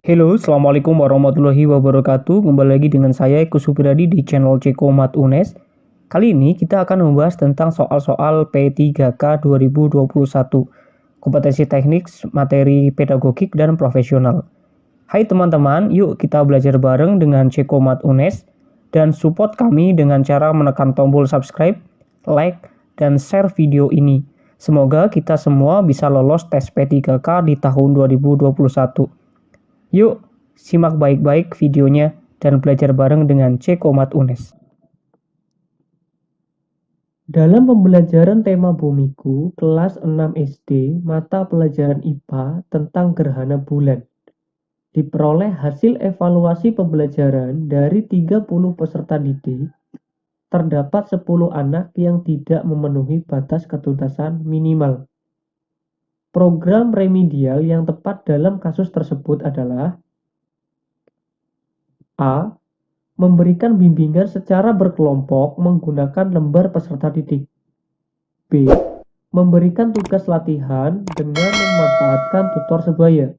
Halo, Assalamualaikum warahmatullahi wabarakatuh. Kembali lagi dengan saya, Eko Supriyadi di channel Ceko Mat UNES. Kali ini kita akan membahas tentang soal-soal P3K 2021, kompetensi teknik, materi pedagogik, dan profesional. Hai teman-teman, yuk kita belajar bareng dengan Ceko Mat UNES dan support kami dengan cara menekan tombol subscribe, like, dan share video ini. Semoga kita semua bisa lolos tes P3K di tahun 2021. Yuk, simak baik-baik videonya dan belajar bareng dengan Ceko Mat UNES. Dalam pembelajaran tema bumiku, kelas 6 SD, mata pelajaran IPA tentang gerhana bulan. Diperoleh hasil evaluasi pembelajaran dari 30 peserta didik, terdapat 10 anak yang tidak memenuhi batas ketuntasan minimal. Program remedial yang tepat dalam kasus tersebut adalah A. Memberikan bimbingan secara berkelompok menggunakan lembar peserta didik. B. Memberikan tugas latihan dengan memanfaatkan tutor sebaya.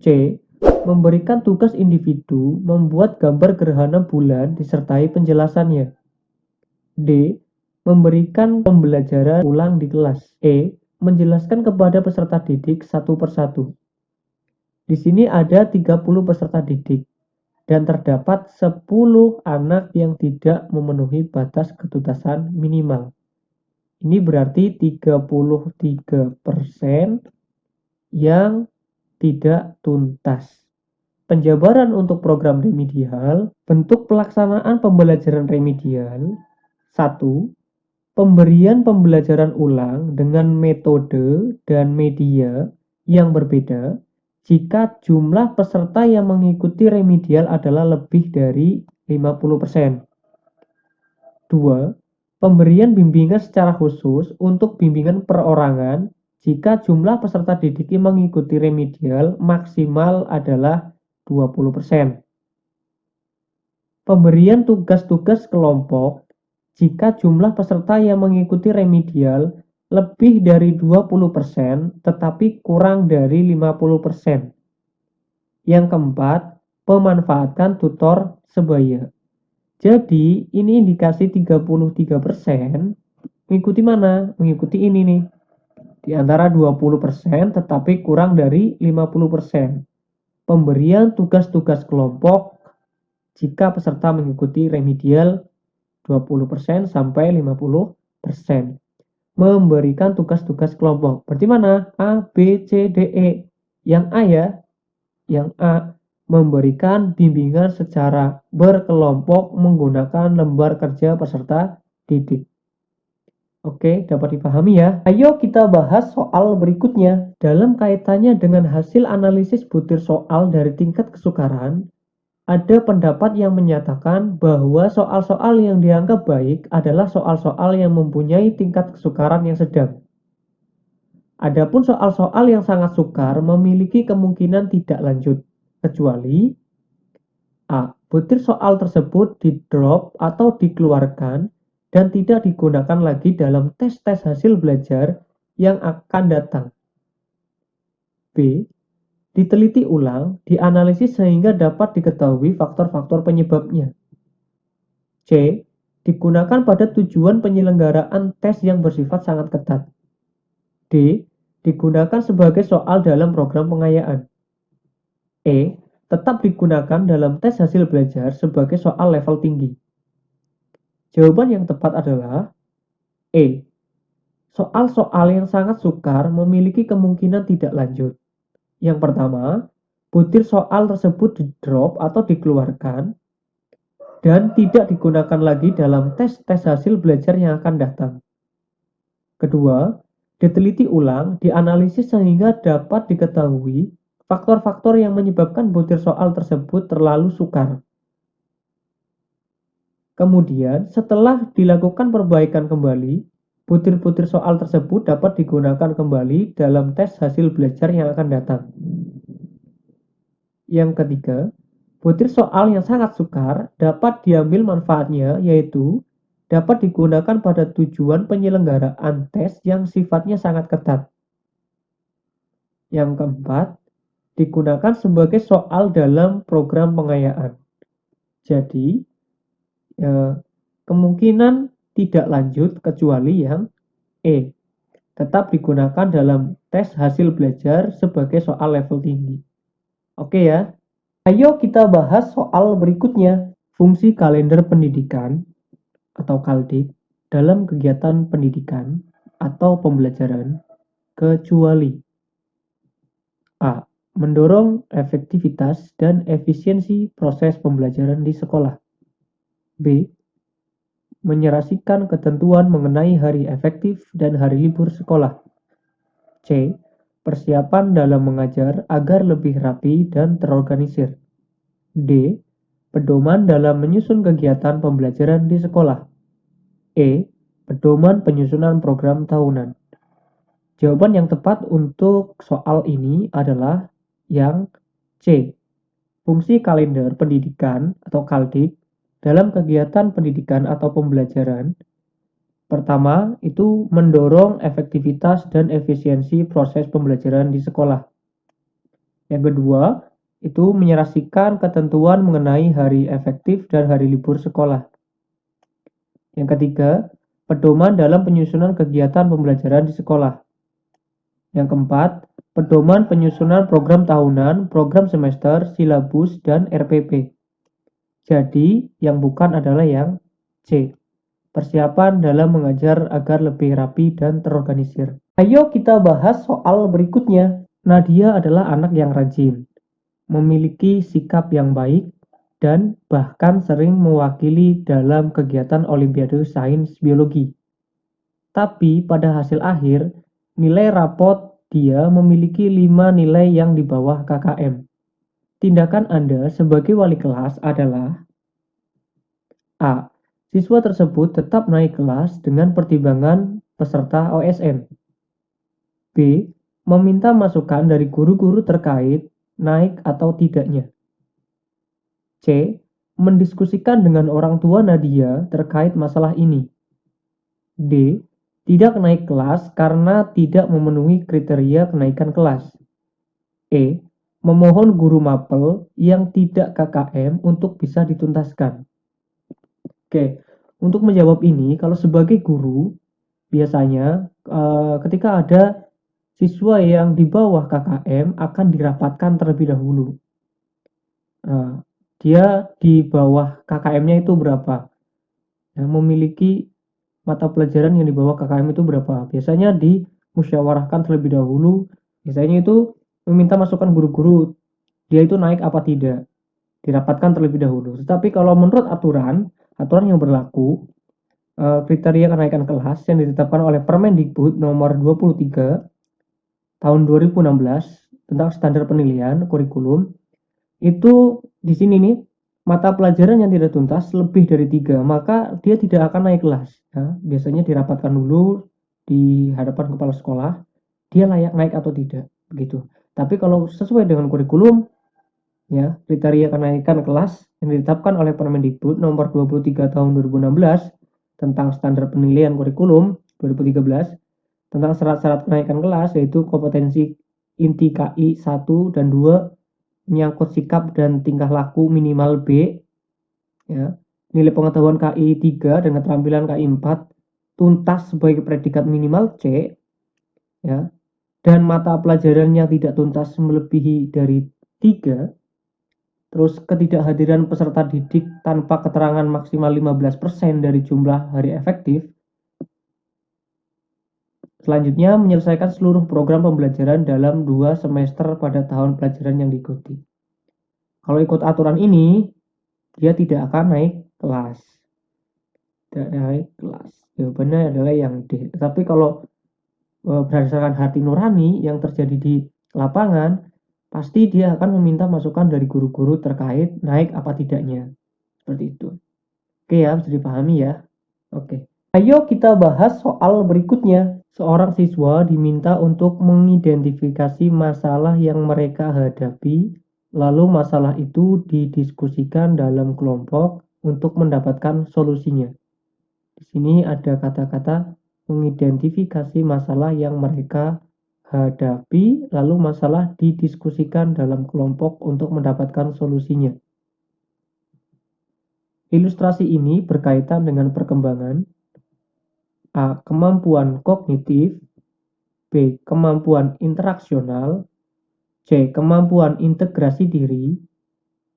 C. Memberikan tugas individu membuat gambar gerhana bulan disertai penjelasannya. D. Memberikan pembelajaran ulang di kelas. E. Menjelaskan kepada peserta didik satu persatu. Di sini ada 30 peserta didik dan terdapat 10 anak yang tidak memenuhi batas ketuntasan minimal. Ini berarti 33% yang tidak tuntas. Penjabaran untuk program remedial, bentuk pelaksanaan pembelajaran remedial. 1. Pemberian pembelajaran ulang dengan metode dan media yang berbeda jika jumlah peserta yang mengikuti remedial adalah lebih dari 50%. 2. Pemberian bimbingan secara khusus untuk bimbingan perorangan jika jumlah peserta didik yang mengikuti remedial maksimal adalah 20%. Pemberian tugas-tugas kelompok jika jumlah peserta yang mengikuti remedial lebih dari 20% tetapi kurang dari 50%. Yang keempat, pemanfaatan tutor sebaya. Jadi, ini indikasi 33% mengikuti mana? Mengikuti ini nih. Di antara 20% tetapi kurang dari 50%. Pemberian tugas-tugas kelompok jika peserta mengikuti remedial 20% sampai 50%. Memberikan tugas-tugas kelompok. Berarti mana? A, B, C, D, E. Yang A ya. Yang A, memberikan bimbingan secara berkelompok menggunakan lembar kerja peserta didik. Oke, dapat dipahami ya. Ayo kita bahas soal berikutnya. Dalam kaitannya dengan hasil analisis butir soal dari tingkat kesukaran, ada pendapat yang menyatakan bahwa soal-soal yang dianggap baik adalah soal-soal yang mempunyai tingkat kesukaran yang sedang. Adapun soal-soal yang sangat sukar memiliki kemungkinan tidak lanjut, kecuali A. Butir soal tersebut di-drop atau dikeluarkan dan tidak digunakan lagi dalam tes-tes hasil belajar yang akan datang. B. Diteliti ulang, dianalisis sehingga dapat diketahui faktor-faktor penyebabnya. C. Digunakan pada tujuan penyelenggaraan tes yang bersifat sangat ketat. D. Digunakan sebagai soal dalam program pengayaan. E. Tetap digunakan dalam tes hasil belajar sebagai soal level tinggi. Jawaban yang tepat adalah E. Soal-soal yang sangat sukar memiliki kemungkinan tidak lanjut. Yang pertama, butir soal tersebut di-drop atau dikeluarkan dan tidak digunakan lagi dalam tes-tes hasil belajar yang akan datang. Kedua, diteliti ulang, dianalisis sehingga dapat diketahui faktor-faktor yang menyebabkan butir soal tersebut terlalu sukar. Kemudian, setelah dilakukan perbaikan kembali, butir-butir soal tersebut dapat digunakan kembali dalam tes hasil belajar yang akan datang. Yang ketiga, butir soal yang sangat sukar dapat diambil manfaatnya, yaitu dapat digunakan pada tujuan penyelenggaraan tes yang sifatnya sangat ketat. Yang keempat, digunakan sebagai soal dalam program pengayaan. Jadi, kemungkinan tidak lanjut kecuali yang E, tetap digunakan dalam tes hasil belajar sebagai soal level tinggi. Oke ya, ayo kita bahas soal berikutnya, fungsi kalender pendidikan atau KALDIK dalam kegiatan pendidikan atau pembelajaran kecuali A. Mendorong efektivitas dan efisiensi proses pembelajaran di sekolah. B. Menyerasikan ketentuan mengenai hari efektif dan hari libur sekolah. C. Persiapan dalam mengajar agar lebih rapi dan terorganisir. D. Pedoman dalam menyusun kegiatan pembelajaran di sekolah. E. Pedoman penyusunan program tahunan. Jawaban yang tepat untuk soal ini adalah yang C. Fungsi kalender pendidikan atau KALDIK dalam kegiatan pendidikan atau pembelajaran. Pertama, itu mendorong efektivitas dan efisiensi proses pembelajaran di sekolah. Yang kedua, itu menyerasikan ketentuan mengenai hari efektif dan hari libur sekolah. Yang ketiga, pedoman dalam penyusunan kegiatan pembelajaran di sekolah. Yang keempat, pedoman penyusunan program tahunan, program semester, silabus, dan RPP. Jadi, yang bukan adalah yang C. Persiapan dalam mengajar agar lebih rapi dan terorganisir. Ayo kita bahas soal berikutnya. Nadia adalah anak yang rajin, memiliki sikap yang baik, dan bahkan sering mewakili dalam kegiatan Olimpiade Sains Biologi. Tapi pada hasil akhir, nilai rapot dia memiliki 5 nilai yang di bawah KKM. Tindakan Anda sebagai wali kelas adalah A. Siswa tersebut tetap naik kelas dengan pertimbangan peserta OSN. B. Meminta masukan dari guru-guru terkait naik atau tidaknya. C. Mendiskusikan dengan orang tua Nadia terkait masalah ini. D. Tidak naik kelas karena tidak memenuhi kriteria kenaikan kelas. E. Memohon guru mapel yang tidak KKM untuk bisa dituntaskan. Oke, untuk menjawab ini, kalau sebagai guru, biasanya ketika ada siswa yang di bawah KKM akan dirapatkan terlebih dahulu. Dia di bawah KKM-nya itu berapa? Memiliki mata pelajaran yang di bawah KKM itu berapa? Biasanya dimusyawarahkan terlebih dahulu. Biasanya itu meminta masukan guru-guru, dia itu naik apa tidak, dirapatkan terlebih dahulu. Tetapi kalau menurut aturan yang berlaku, kriteria kenaikan kelas yang ditetapkan oleh Permendikbud nomor 23 tahun 2016 tentang standar penilaian kurikulum, itu di sini nih, mata pelajaran yang tidak tuntas lebih dari 3, maka dia tidak akan naik kelas. Ya, biasanya dirapatkan dulu di hadapan kepala sekolah, dia layak naik atau tidak, begitu. Tapi kalau sesuai dengan kurikulum, ya, kriteria kenaikan kelas yang ditetapkan oleh Permendikbud nomor 23 tahun 2016 tentang standar penilaian kurikulum 2013 tentang syarat-syarat kenaikan kelas, yaitu kompetensi inti KI 1 dan 2, menyangkut sikap dan tingkah laku minimal B, ya, nilai pengetahuan KI 3 dan keterampilan KI 4 tuntas sebagai predikat minimal C, ya, dan mata pelajaran yang tidak tuntas melebihi dari 3, terus ketidakhadiran peserta didik tanpa keterangan maksimal 15% dari jumlah hari efektif. Selanjutnya, menyelesaikan seluruh program pembelajaran dalam 2 semester pada tahun pelajaran yang diikuti. Kalau ikut aturan ini, dia tidak akan naik kelas. Tidak naik kelas. Jawabannya adalah yang D. Tapi kalau berdasarkan hati nurani yang terjadi di lapangan, pasti dia akan meminta masukan dari guru-guru terkait naik apa tidaknya. Seperti itu. Oke ya, bisa dipahami ya. Oke. Ayo kita bahas soal berikutnya. Seorang siswa diminta untuk mengidentifikasi masalah yang mereka hadapi, lalu masalah itu didiskusikan dalam kelompok untuk mendapatkan solusinya. Di sini ada kata-kata mengidentifikasi masalah yang mereka hadapi, lalu masalah didiskusikan dalam kelompok untuk mendapatkan solusinya. Ilustrasi ini berkaitan dengan perkembangan A. Kemampuan kognitif, B. Kemampuan interaksional, C. Kemampuan integrasi diri,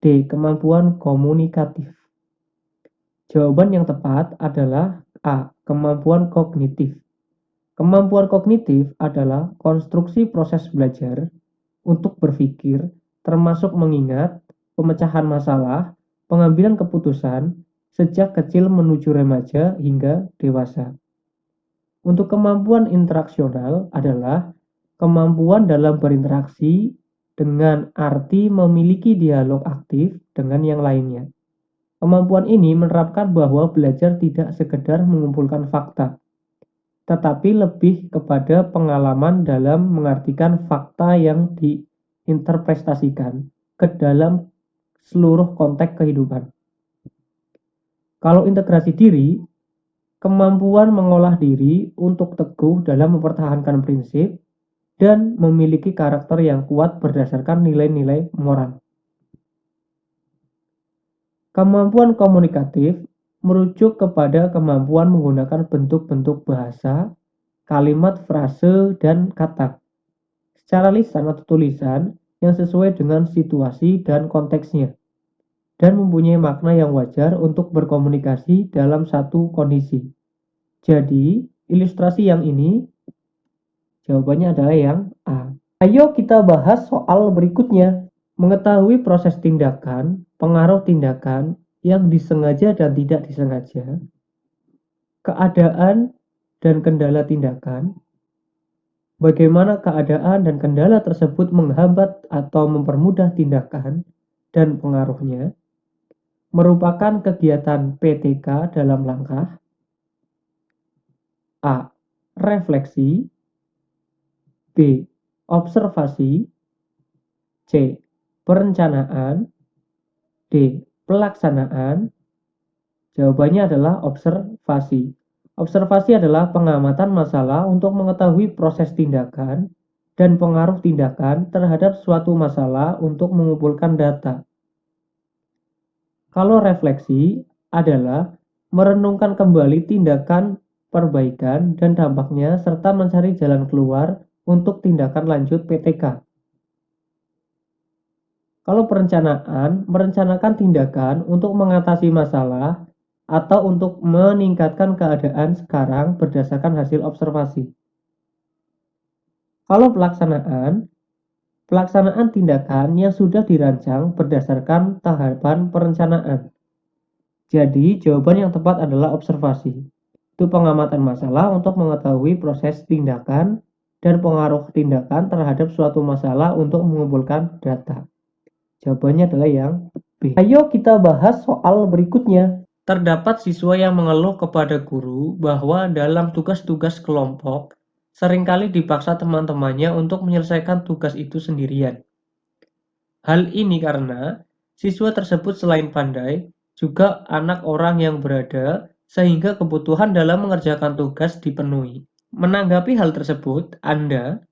D. Kemampuan komunikatif. Jawaban yang tepat adalah A. Kemampuan kognitif. Kemampuan kognitif adalah konstruksi proses belajar untuk berpikir, termasuk mengingat, pemecahan masalah, pengambilan keputusan, sejak kecil menuju remaja hingga dewasa. Untuk kemampuan interaksional adalah kemampuan dalam berinteraksi dengan arti memiliki dialog aktif dengan yang lainnya. Kemampuan ini menerapkan bahwa belajar tidak sekedar mengumpulkan fakta, tetapi lebih kepada pengalaman dalam mengartikan fakta yang diinterpretasikan ke dalam seluruh konteks kehidupan. Kalau integrasi diri, kemampuan mengolah diri untuk teguh dalam mempertahankan prinsip dan memiliki karakter yang kuat berdasarkan nilai-nilai moral. Kemampuan komunikatif merujuk kepada kemampuan menggunakan bentuk-bentuk bahasa, kalimat, frase, dan kata secara lisan atau tulisan yang sesuai dengan situasi dan konteksnya, dan mempunyai makna yang wajar untuk berkomunikasi dalam satu kondisi. Jadi, ilustrasi yang ini jawabannya adalah yang A. Ayo kita bahas soal berikutnya. Mengetahui proses tindakan, pengaruh tindakan yang disengaja dan tidak disengaja, keadaan dan kendala tindakan, bagaimana keadaan dan kendala tersebut menghambat atau mempermudah tindakan dan pengaruhnya, merupakan kegiatan PTK dalam langkah A. Refleksi, B. Observasi, C. Perencanaan, D. Pelaksanaan. Jawabannya adalah observasi. Observasi adalah pengamatan masalah untuk mengetahui proses tindakan dan pengaruh tindakan terhadap suatu masalah untuk mengumpulkan data. Kalau refleksi adalah merenungkan kembali tindakan, perbaikan, dan dampaknya serta mencari jalan keluar untuk tindakan lanjut PTK. Kalau perencanaan, merencanakan tindakan untuk mengatasi masalah atau untuk meningkatkan keadaan sekarang berdasarkan hasil observasi. Kalau pelaksanaan tindakan yang sudah dirancang berdasarkan tahapan perencanaan. Jadi, jawaban yang tepat adalah observasi. Itu pengamatan masalah untuk mengetahui proses tindakan dan pengaruh tindakan terhadap suatu masalah untuk mengumpulkan data. Jawabannya adalah yang B. Ayo kita bahas soal berikutnya. Terdapat siswa yang mengeluh kepada guru bahwa dalam tugas-tugas kelompok seringkali dipaksa teman-temannya untuk menyelesaikan tugas itu sendirian. Hal ini karena siswa tersebut selain pandai, juga anak orang yang berada, sehingga kebutuhan dalam mengerjakan tugas dipenuhi. Menanggapi hal tersebut, Anda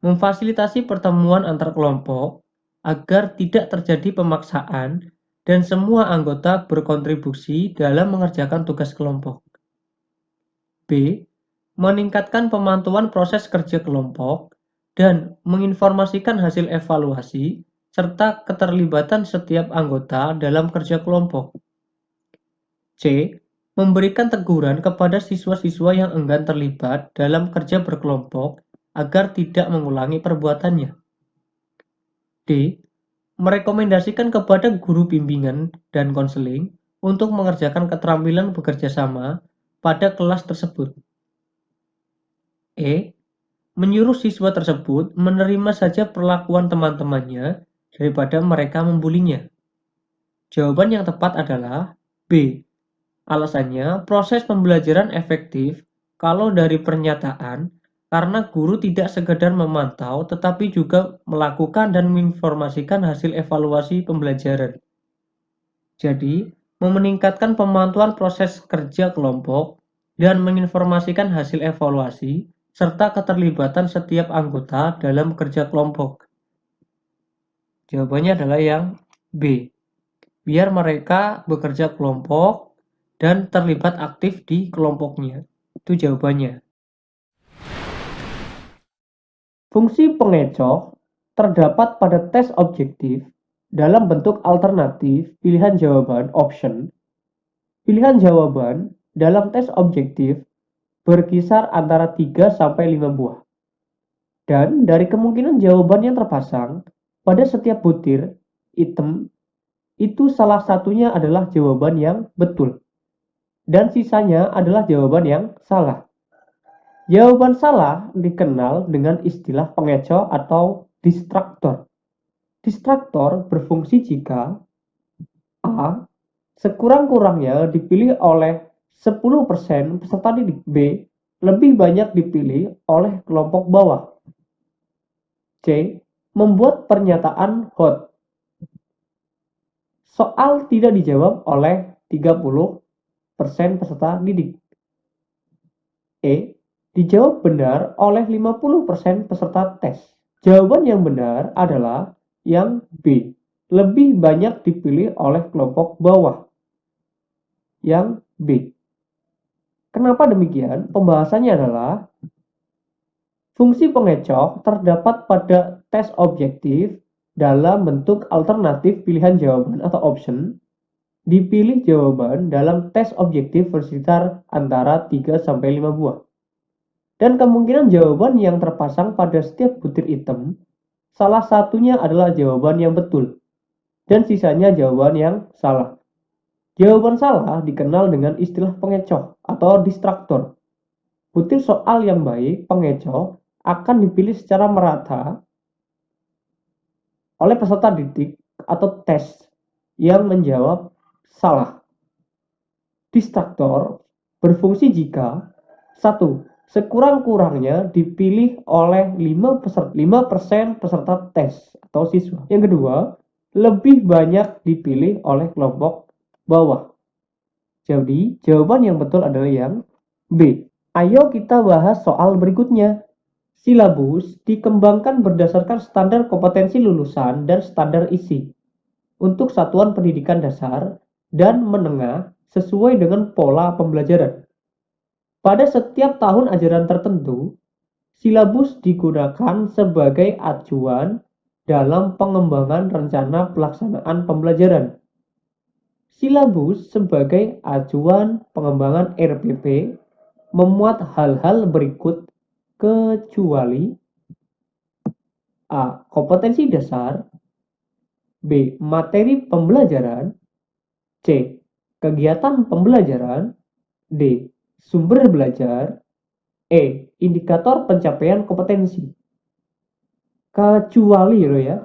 memfasilitasi pertemuan antar kelompok agar tidak terjadi pemaksaan dan semua anggota berkontribusi dalam mengerjakan tugas kelompok. B. Meningkatkan pemantauan proses kerja kelompok dan menginformasikan hasil evaluasi serta keterlibatan setiap anggota dalam kerja kelompok. C. Memberikan teguran kepada siswa-siswa yang enggan terlibat dalam kerja berkelompok agar tidak mengulangi perbuatannya. D. Merekomendasikan kepada guru bimbingan dan konseling untuk mengerjakan keterampilan bekerja sama pada kelas tersebut. E. Menyuruh siswa tersebut menerima saja perlakuan teman-temannya daripada mereka membulinya. Jawaban yang tepat adalah B. Alasannya, proses pembelajaran efektif kalau dari pernyataan karena guru tidak sekedar memantau tetapi juga melakukan dan menginformasikan hasil evaluasi pembelajaran. Jadi, meningkatkan pemantauan proses kerja kelompok dan menginformasikan hasil evaluasi serta keterlibatan setiap anggota dalam kerja kelompok? Jawabannya adalah yang B. Biar mereka bekerja kelompok dan terlibat aktif di kelompoknya. Itu jawabannya. Fungsi pengecoh terdapat pada tes objektif dalam bentuk alternatif pilihan jawaban option. Pilihan jawaban dalam tes objektif berkisar antara 3 sampai 5 buah. Dan dari kemungkinan jawaban yang terpasang pada setiap butir item, itu salah satunya adalah jawaban yang betul. Dan sisanya adalah jawaban yang salah. Jawaban salah dikenal dengan istilah pengecoh atau distraktor. Distraktor berfungsi jika A. Sekurang-kurangnya dipilih oleh 10% peserta didik. B. Lebih banyak dipilih oleh kelompok bawah. C. Membuat pernyataan hot. Soal tidak dijawab oleh 30% peserta didik. E. Dijawab benar oleh 50% peserta tes. Jawaban yang benar adalah yang B. Lebih banyak dipilih oleh kelompok bawah. Yang B. Kenapa demikian? Pembahasannya adalah fungsi pengecoh terdapat pada tes objektif dalam bentuk alternatif pilihan jawaban atau option. Dipilih jawaban dalam tes objektif bersekitar antara 3 sampai 5 buah. Dan kemungkinan jawaban yang terpasang pada setiap butir item, salah satunya adalah jawaban yang betul, dan sisanya jawaban yang salah. Jawaban salah dikenal dengan istilah pengecoh atau distraktor. Butir soal yang baik, pengecoh, akan dipilih secara merata oleh peserta didik atau tes yang menjawab salah. Distraktor berfungsi jika 1. Sekurang-kurangnya dipilih oleh 5% peserta tes atau siswa. Yang kedua, lebih banyak dipilih oleh kelompok bawah. Jadi, jawaban yang betul adalah yang B. Ayo kita bahas soal berikutnya. Silabus dikembangkan berdasarkan standar kompetensi lulusan dan standar isi untuk satuan pendidikan dasar dan menengah sesuai dengan pola pembelajaran. Pada setiap tahun ajaran tertentu, silabus digunakan sebagai acuan dalam pengembangan rencana pelaksanaan pembelajaran. Silabus sebagai acuan pengembangan RPP memuat hal-hal berikut kecuali A. Kompetensi dasar, B. Materi pembelajaran, C. Kegiatan pembelajaran, D. Sumber belajar, E. Indikator pencapaian kompetensi. Kecuali ya.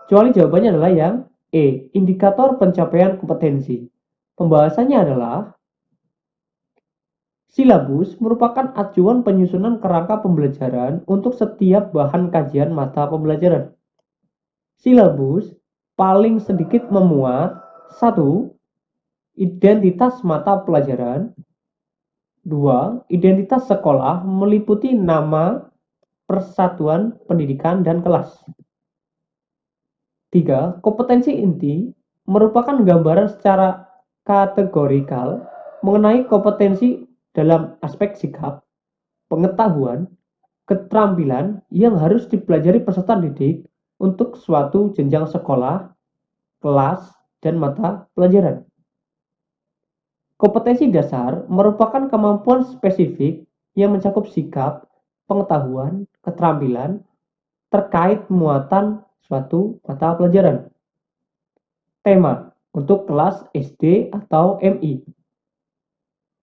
Kecuali jawabannya adalah yang E. Indikator pencapaian kompetensi. Pembahasannya adalah silabus merupakan acuan penyusunan kerangka pembelajaran untuk setiap bahan kajian mata pembelajaran. Silabus paling sedikit memuat 1. Identitas mata pelajaran, 2. Identitas sekolah meliputi nama, persatuan pendidikan, dan kelas. 3. Kompetensi inti merupakan gambaran secara kategorikal mengenai kompetensi dalam aspek sikap, pengetahuan, keterampilan yang harus dipelajari peserta didik untuk suatu jenjang sekolah, kelas, dan mata pelajaran. Kompetensi dasar merupakan kemampuan spesifik yang mencakup sikap, pengetahuan, keterampilan terkait muatan suatu mata pelajaran. Tema untuk kelas SD atau MI.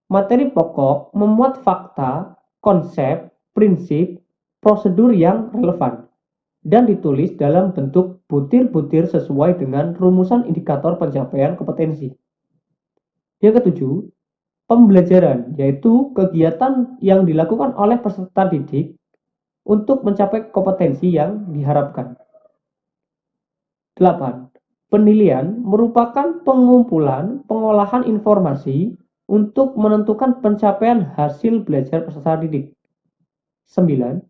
Materi pokok memuat fakta, konsep, prinsip, prosedur yang relevan dan ditulis dalam bentuk butir-butir sesuai dengan rumusan indikator pencapaian kompetensi. Yang ketujuh, pembelajaran, yaitu kegiatan yang dilakukan oleh peserta didik untuk mencapai kompetensi yang diharapkan. 8. Penilaian merupakan pengumpulan pengolahan informasi untuk menentukan pencapaian hasil belajar peserta didik. 9.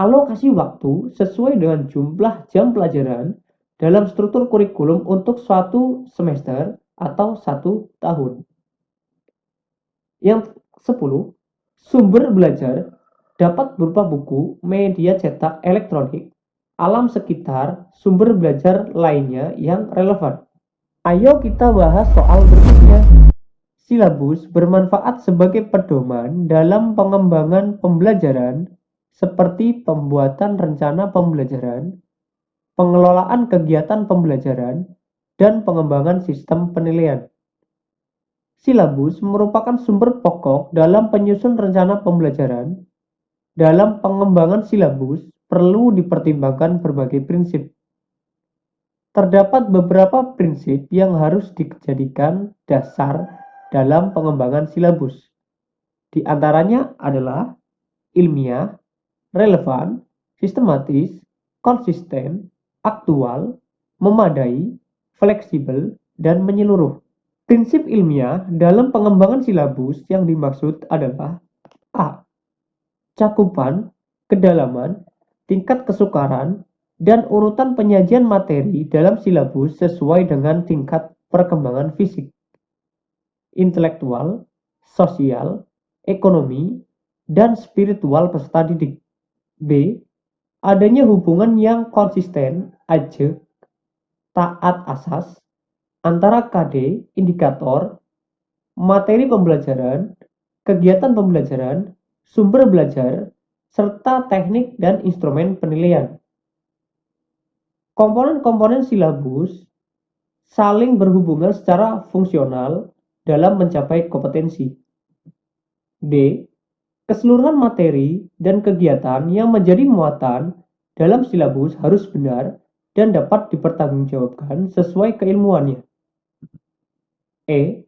Alokasi waktu sesuai dengan jumlah jam pelajaran dalam struktur kurikulum untuk suatu semester atau 1 tahun. Yang 10. Sumber belajar dapat berupa buku, media cetak elektronik, alam sekitar, sumber belajar lainnya yang relevan. Ayo kita bahas soal berikutnya. Silabus bermanfaat sebagai pedoman dalam pengembangan pembelajaran seperti pembuatan rencana pembelajaran, pengelolaan kegiatan pembelajaran, dan pengembangan sistem penilaian. Silabus merupakan sumber pokok dalam penyusun rencana pembelajaran. Dalam pengembangan silabus, perlu dipertimbangkan berbagai prinsip. Terdapat beberapa prinsip yang harus dijadikan dasar dalam pengembangan silabus. Di antaranya adalah ilmiah, relevan, sistematis, konsisten, aktual, memadai, fleksibel, dan menyeluruh. Prinsip ilmiah dalam pengembangan silabus yang dimaksud adalah A. Cakupan, kedalaman, tingkat kesukaran, dan urutan penyajian materi dalam silabus sesuai dengan tingkat perkembangan fisik, intelektual, sosial, ekonomi, dan spiritual peserta didik. B. Adanya hubungan yang konsisten, ajak, taat asas, antara KD, indikator, materi pembelajaran, kegiatan pembelajaran, sumber belajar, serta teknik dan instrumen penilaian. Komponen-komponen silabus saling berhubungan secara fungsional dalam mencapai kompetensi. D. Keseluruhan materi dan kegiatan yang menjadi muatan dalam silabus harus benar dan dapat dipertanggungjawabkan sesuai keilmuannya. E.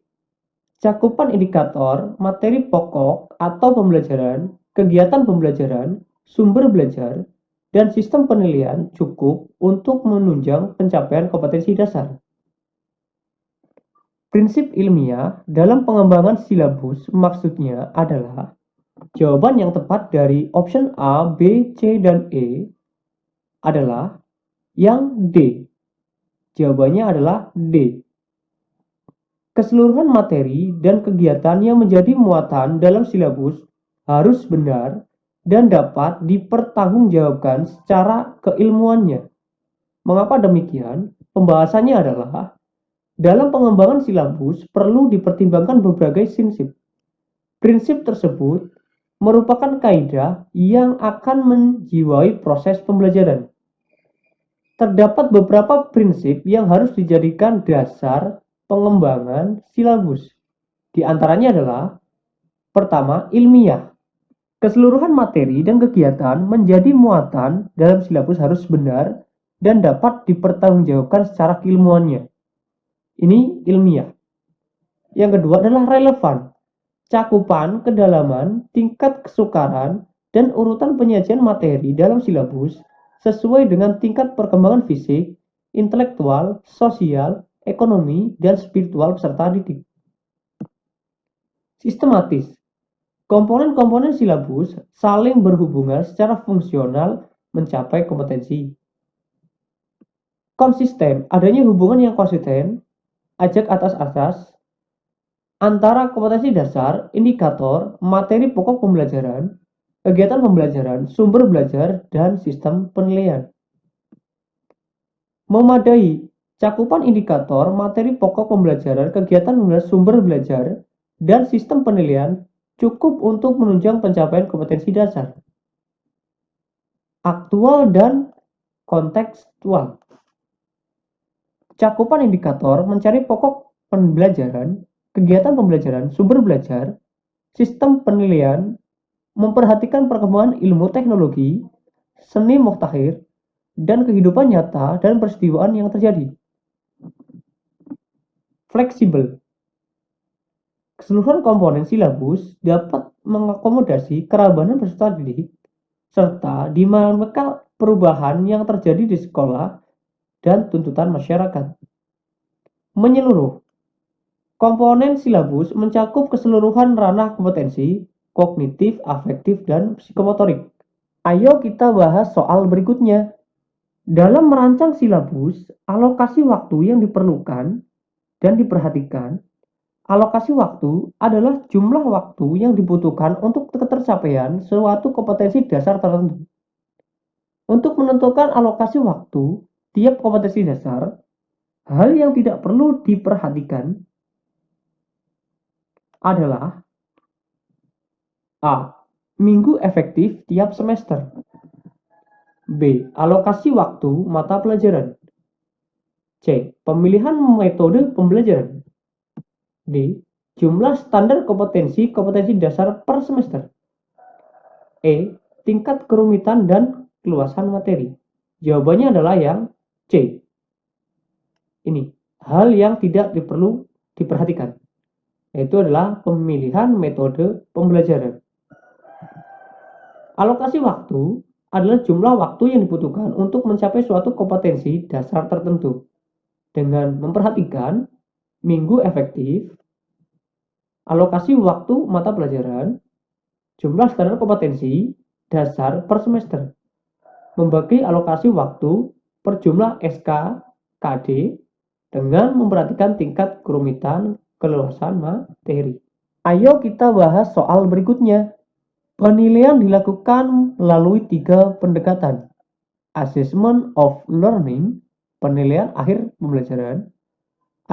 Cakupan indikator, materi pokok atau pembelajaran, kegiatan pembelajaran, sumber belajar, dan sistem penilaian cukup untuk menunjang pencapaian kompetensi dasar. Prinsip ilmiah dalam pengembangan silabus maksudnya adalah jawaban yang tepat dari option A, B, C, dan E adalah yang D. Jawabannya adalah D. Keseluruhan materi dan kegiatan yang menjadi muatan dalam silabus harus benar dan dapat dipertanggungjawabkan secara keilmuannya. Mengapa demikian? Pembahasannya adalah dalam pengembangan silabus perlu dipertimbangkan berbagai prinsip. Prinsip tersebut merupakan kaidah yang akan menjiwai proses pembelajaran. Terdapat beberapa prinsip yang harus dijadikan dasar pengembangan silabus. Di antaranya adalah pertama, ilmiah. Keseluruhan materi dan kegiatan menjadi muatan dalam silabus harus benar dan dapat dipertanggungjawabkan secara keilmuannya. Ini ilmiah. Yang kedua adalah relevan. Cakupan, kedalaman, tingkat kesukaran, dan urutan penyajian materi dalam silabus sesuai dengan tingkat perkembangan fisik, intelektual, sosial, ekonomi, dan spiritual peserta didik. Sistematis. Komponen-komponen silabus saling berhubungan secara fungsional mencapai kompetensi. Konsisten. Adanya hubungan yang konsisten, ajak atas asas, antara kompetensi dasar, indikator, materi pokok pembelajaran, kegiatan pembelajaran, sumber belajar, dan sistem penilaian. Memadai. Cakupan indikator, materi pokok pembelajaran, kegiatan pembelajaran, sumber belajar, dan sistem penilaian cukup untuk menunjang pencapaian kompetensi dasar. Aktual dan kontekstual. Cakupan indikator mencari pokok pembelajaran, kegiatan pembelajaran, sumber belajar, sistem penilaian, memperhatikan perkembangan ilmu teknologi, seni muktakhir, dan kehidupan nyata dan peristiwaan yang terjadi. Fleksibel. Keseluruhan komponen silabus dapat mengakomodasi kerabanan peserta didik serta dinamika perubahan yang terjadi di sekolah dan tuntutan masyarakat. Menyeluruh. Komponen silabus mencakup keseluruhan ranah kompetensi kognitif, afektif, dan psikomotorik. Ayo kita bahas soal berikutnya. Dalam merancang silabus, alokasi waktu yang diperlukan dan diperhatikan. Alokasi waktu adalah jumlah waktu yang dibutuhkan untuk ketercapaian suatu kompetensi dasar tertentu. Untuk menentukan alokasi waktu tiap kompetensi dasar, hal yang tidak perlu diperhatikan adalah A. Minggu efektif tiap semester. B. Alokasi waktu mata pelajaran. C. Pemilihan metode pembelajaran. D. Jumlah standar kompetensi dasar per semester. E. Tingkat kerumitan dan keluasan materi. Jawabannya adalah yang C. Ini hal yang tidak perlu diperhatikan, yaitu adalah pemilihan metode pembelajaran. Alokasi waktu adalah jumlah waktu yang dibutuhkan untuk mencapai suatu kompetensi dasar tertentu dengan memperhatikan minggu efektif, alokasi waktu mata pelajaran, jumlah standar kompetensi dasar per semester, membagi alokasi waktu per jumlah SK KD dengan memperhatikan tingkat kerumitan keluasan materi. Ayo kita bahas soal berikutnya. Penilaian dilakukan melalui 3 pendekatan. Assessment of learning, penilaian akhir pembelajaran.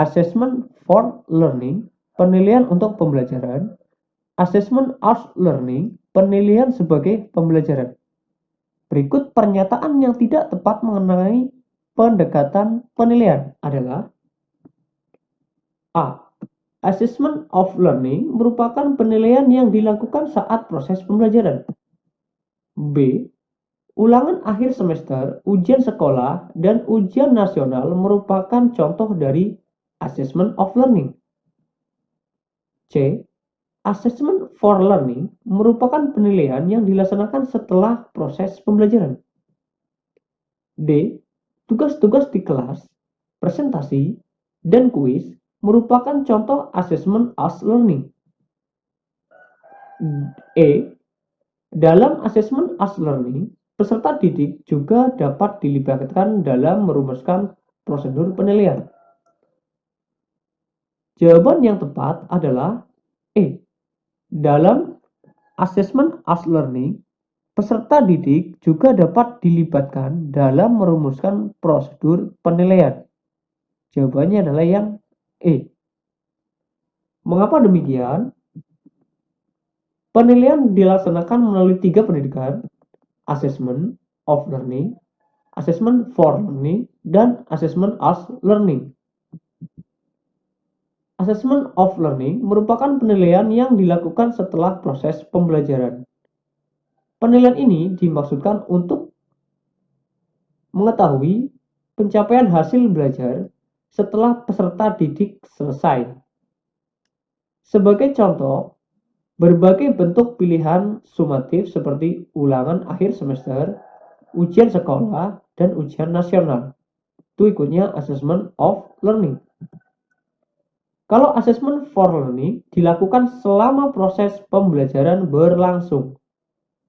Assessment for learning, penilaian untuk pembelajaran. Assessment as learning, penilaian sebagai pembelajaran. Berikut pernyataan yang tidak tepat mengenai pendekatan penilaian adalah A. Assessment of learning merupakan penilaian yang dilakukan saat proses pembelajaran. B. Ulangan akhir semester, ujian sekolah, dan ujian nasional merupakan contoh dari assessment of learning. C. Assessment for learning merupakan penilaian yang dilaksanakan setelah proses pembelajaran. D. Tugas-tugas di kelas, presentasi, dan kuis merupakan contoh assessment as learning. E. Dalam assessment as learning, peserta didik juga dapat dilibatkan dalam merumuskan prosedur penilaian. Jawaban yang tepat adalah E. Dalam assessment as learning, peserta didik juga dapat dilibatkan dalam merumuskan prosedur penilaian. Jawabannya adalah yang E. Mengapa demikian? Penilaian dilaksanakan melalui 3 pendidikan, assessment of learning, assessment for learning, dan assessment as learning. Assessment of learning merupakan penilaian yang dilakukan setelah proses pembelajaran. Penilaian ini dimaksudkan untuk mengetahui pencapaian hasil belajar setelah peserta didik selesai. Sebagai contoh, berbagai bentuk pilihan sumatif seperti ulangan akhir semester, ujian sekolah, dan ujian nasional. Itu ikutnya assessment of learning. Kalau assessment for learning dilakukan selama proses pembelajaran berlangsung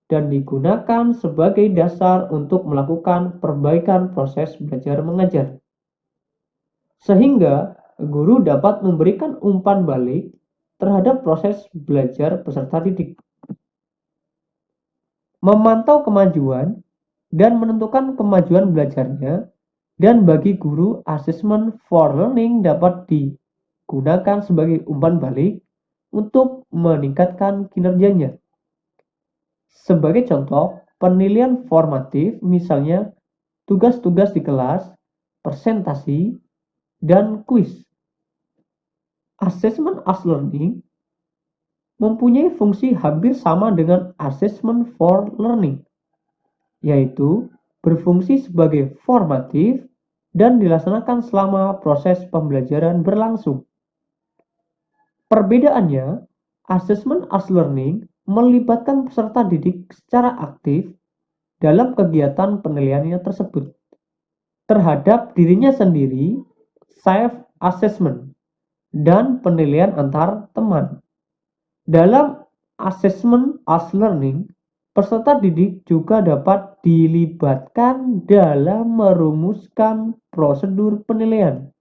dan digunakan sebagai dasar untuk melakukan perbaikan proses belajar mengajar. Sehingga guru dapat memberikan umpan balik terhadap proses belajar peserta didik. Memantau kemajuan dan menentukan kemajuan belajarnya, dan bagi guru assessment for learning dapat digunakan sebagai umpan balik untuk meningkatkan kinerjanya. Sebagai contoh, penilaian formatif misalnya tugas-tugas di kelas, presentasi, dan kuis. Assessment as learning mempunyai fungsi hampir sama dengan assessment for learning, yaitu berfungsi sebagai formatif dan dilaksanakan selama proses pembelajaran berlangsung. Perbedaannya, assessment as learning melibatkan peserta didik secara aktif dalam kegiatan penilaiannya tersebut terhadap dirinya sendiri, self-assessment, dan penilaian antar teman. Dalam assessment as learning, Peserta didik juga dapat dilibatkan dalam merumuskan prosedur penilaian,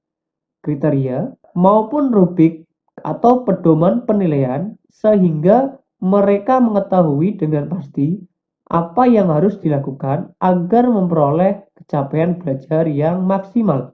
kriteria, maupun rubrik atau pedoman penilaian sehingga mereka mengetahui dengan pasti apa yang harus dilakukan agar memperoleh capaian belajar yang maksimal.